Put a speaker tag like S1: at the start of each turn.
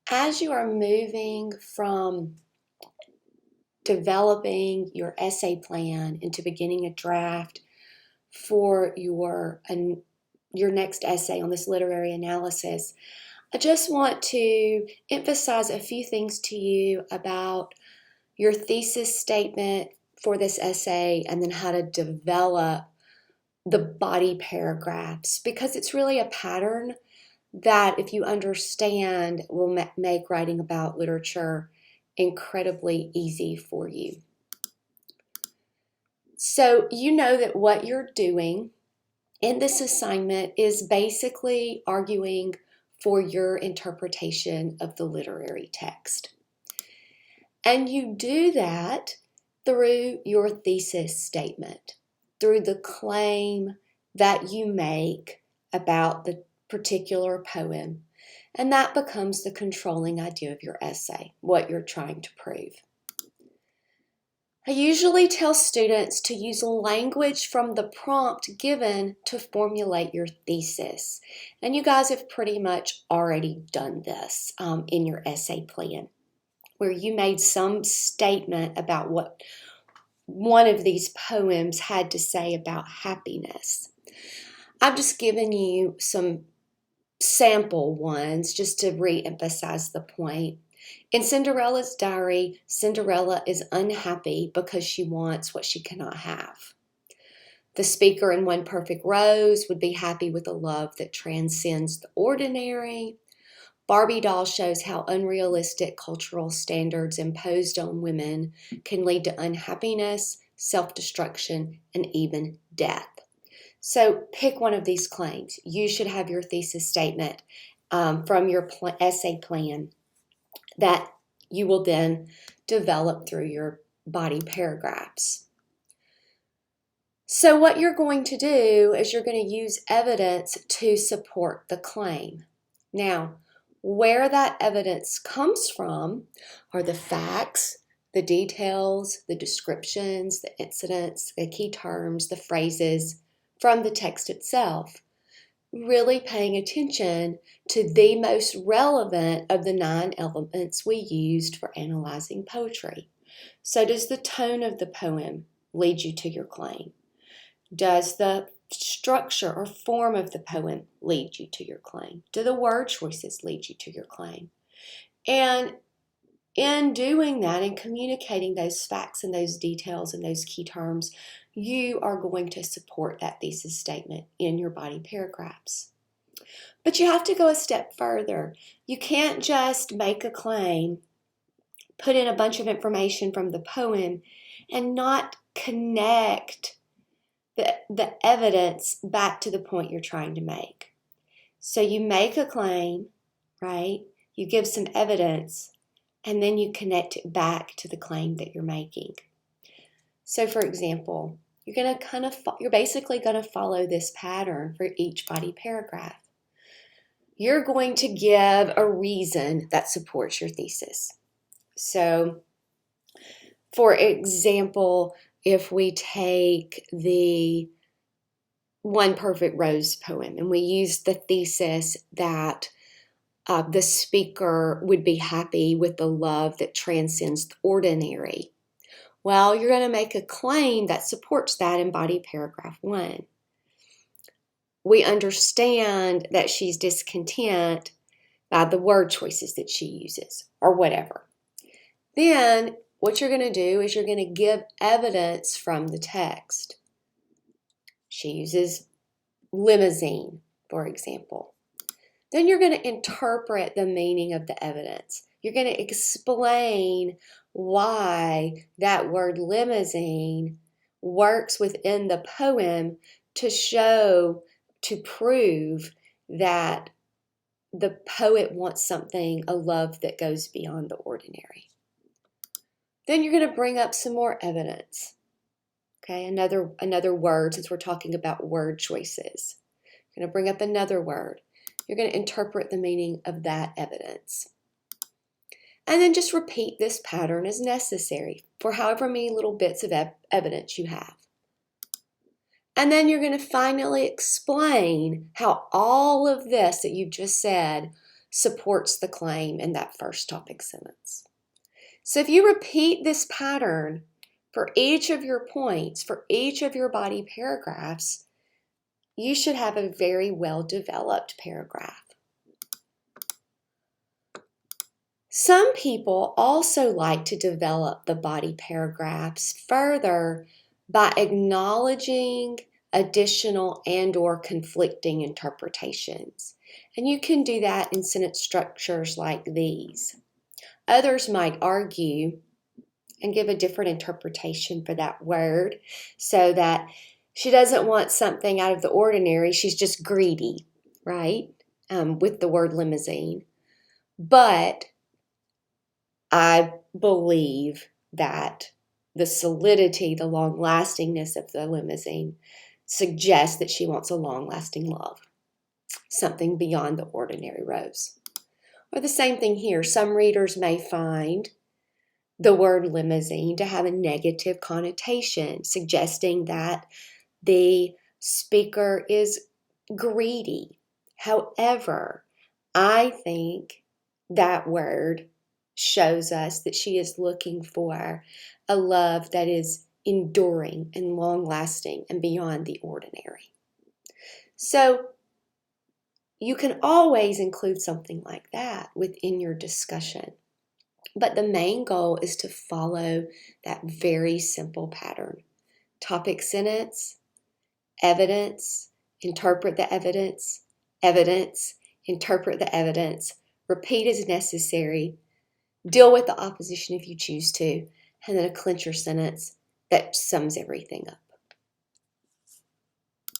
S1: As you are moving from developing your essay plan into beginning a draft for your next essay on this literary analysis, I just want to emphasize a few things to you about your thesis statement for this essay and then how to develop the body paragraphs, because it's really a pattern that, if you understand, will make writing about literature incredibly easy for you. So you know that what you're doing in this assignment is basically arguing for your interpretation of the literary text. And you do that through your thesis statement, through the claim that you make about the particular poem. And that becomes the controlling idea of your essay, what you're trying to prove. I usually tell students to use language from the prompt given to formulate your thesis. And you guys have pretty much already done this in your essay plan, where you made some statement about what one of these poems had to say about happiness. I've just given you some sample ones just to re-emphasize the point. In Cinderella's diary, Cinderella is unhappy because she wants what she cannot have. The speaker in One Perfect Rose would be happy with a love that transcends the ordinary. Barbie doll shows how unrealistic cultural standards imposed on women can lead to unhappiness, self-destruction, and even death. So pick one of these claims. You should have your thesis statement from your essay plan that you will then develop through your body paragraphs. So what you're going to do is you're going to use evidence to support the claim. Now, where that evidence comes from are the facts, the details, the descriptions, the incidents, the key terms, the phrases from the text itself, really paying attention to the most relevant of the 9 elements we used for analyzing poetry. So does the tone of the poem lead you to your claim? Does the structure or form of the poem lead you to your claim? Do the word choices lead you to your claim? And in doing that and communicating those facts and those details and those key terms, you are going to support that thesis statement in your body paragraphs. But you have to go a step further. You can't just make a claim, put in a bunch of information from the poem, and not connect the evidence back to the point you're trying to make. So you make a claim, right? You give some evidence, and then you connect it back to the claim that you're making. So for example, you're basically going to follow this pattern for each body paragraph. You're going to give a reason that supports your thesis. So for example, if we take the One Perfect Rose poem and we use the thesis that the speaker would be happy with the love that transcends the ordinary. Well, you're going to make a claim that supports that in body paragraph 1. We understand that she's discontent by the word choices that she uses or whatever. Then what you're going to do is you're going to give evidence from the text. She uses limousine, for example. Then you're going to interpret the meaning of the evidence. You're going to explain why that word limousine works within the poem to prove that the poet wants a love that goes beyond the ordinary. Then you're going to bring up some more evidence. Okay, another word, since we're talking about word choices. You're going to bring up another word. You're going to interpret the meaning of that evidence. And then just repeat this pattern as necessary for however many little bits of evidence you have. And then you're going to finally explain how all of this that you've just said supports the claim in that first topic sentence. So if you repeat this pattern for each of your points, for each of your body paragraphs, you should have a very well-developed paragraph. Some people also like to develop the body paragraphs further by acknowledging additional and/or conflicting interpretations. And you can do that in sentence structures like these. Others might argue and give a different interpretation for that word, so that she doesn't want something out of the ordinary. She's just greedy, right? With the word limousine. But I believe that the solidity, the long-lastingness of the limousine suggests that she wants a long-lasting love, something beyond the ordinary rose. Or the same thing here. Some readers may find the word limousine to have a negative connotation, suggesting that the speaker is greedy. However, I think that word shows us that she is looking for a love that is enduring and long-lasting and beyond the ordinary. So you can always include something like that within your discussion. But the main goal is to follow that very simple pattern. Topic sentence, evidence, interpret the evidence, evidence, interpret the evidence, repeat as necessary, deal with the opposition if you choose to, and then a clincher sentence that sums everything up.